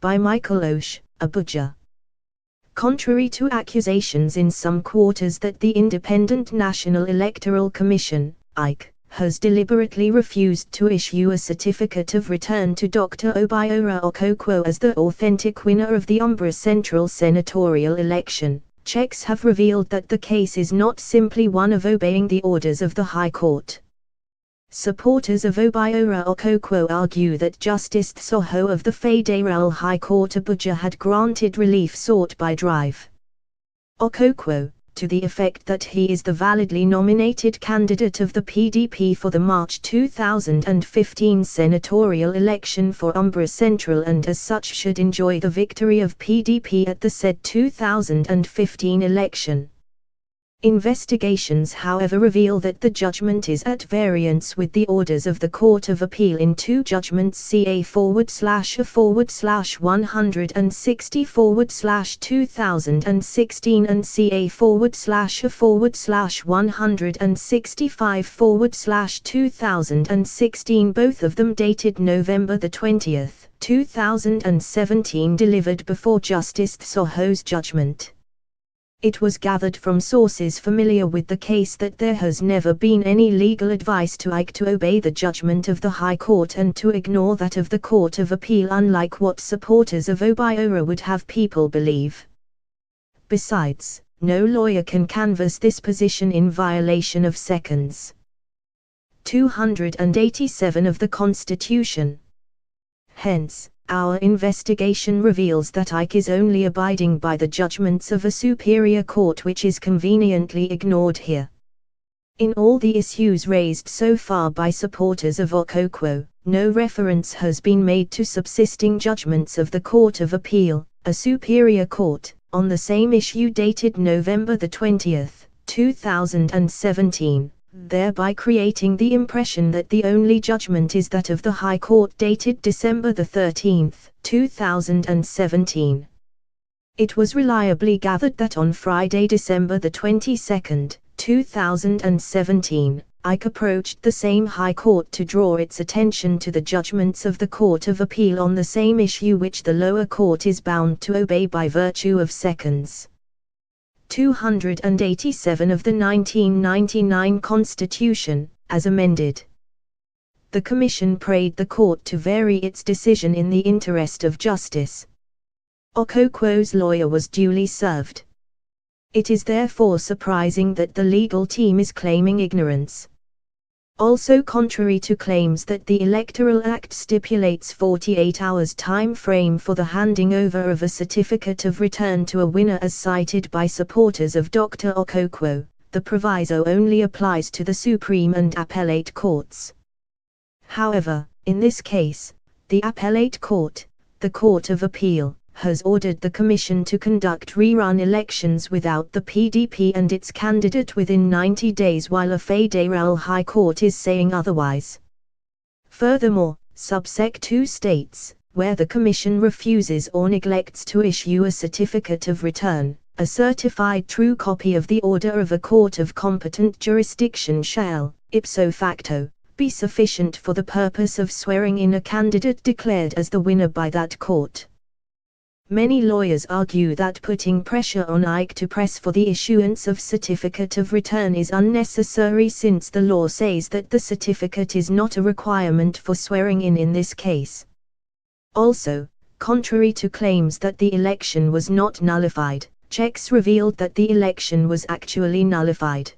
by Michael Osh, Abuja. Contrary to accusations in some quarters that the Independent National Electoral Commission, INEC, has deliberately refused to issue a certificate of return to Dr. Obiora Okonwo as the authentic winner of the Anambra Central Senatorial election, checks have revealed that the case is not simply one of obeying the orders of the High Court. Supporters of Obiora Okonwo argue that Justice Soho of the Federal High Court Abuja had granted relief sought by Drive Okonwo, to the effect that he is the validly nominated candidate of the PDP for the March 2015 senatorial election for Anambra Central and as such should enjoy the victory of PDP at the said 2015 election. Investigations however reveal that the judgment is at variance with the orders of the Court of Appeal in two judgments CA/A/160/2016 and CA/165/2016, both of them dated November 20, 2017, delivered before Justice Soho's judgment. It was gathered from sources familiar with the case that there has never been any legal advice to INEC to obey the judgment of the High Court and to ignore that of the Court of Appeal, unlike what supporters of Obiora would have people believe. Besides, no lawyer can canvass this position in violation of Sections 287 of the Constitution. Hence, our investigation reveals that INEC is only abiding by the judgments of a superior court, which is conveniently ignored here. In all the issues raised so far by supporters of Okonwo, no reference has been made to subsisting judgments of the Court of Appeal, a superior court, on the same issue dated November 20, 2017. Thereby creating the impression that the only judgment is that of the High Court dated December 13, 2017. It was reliably gathered that on Friday, December 22, 2017, INEC approached the same High Court to draw its attention to the judgments of the Court of Appeal on the same issue which the lower court is bound to obey by virtue of Sections 287 of the 1999 Constitution, as amended. The Commission prayed the court to vary its decision in the interest of justice. Okonwo's lawyer was duly served. It is therefore surprising that the legal team is claiming ignorance. Also contrary to claims that the Electoral Act stipulates 48 hours time frame for the handing over of a certificate of return to a winner as cited by supporters of Dr. Okonwo, the proviso only applies to the Supreme and Appellate Courts. However, in this case, the Appellate Court, the Court of Appeal, has ordered the Commission to conduct rerun elections without the PDP and its candidate within 90 days, while a Federal High Court is saying otherwise. Furthermore, subsec 2 states, where the Commission refuses or neglects to issue a certificate of return, a certified true copy of the order of a court of competent jurisdiction shall, ipso facto, be sufficient for the purpose of swearing in a candidate declared as the winner by that court. Many lawyers argue that putting pressure on INEC to press for the issuance of certificate of return is unnecessary, since the law says that the certificate is not a requirement for swearing in this case. Also, contrary to claims that the election was not nullified, checks revealed that the election was actually nullified.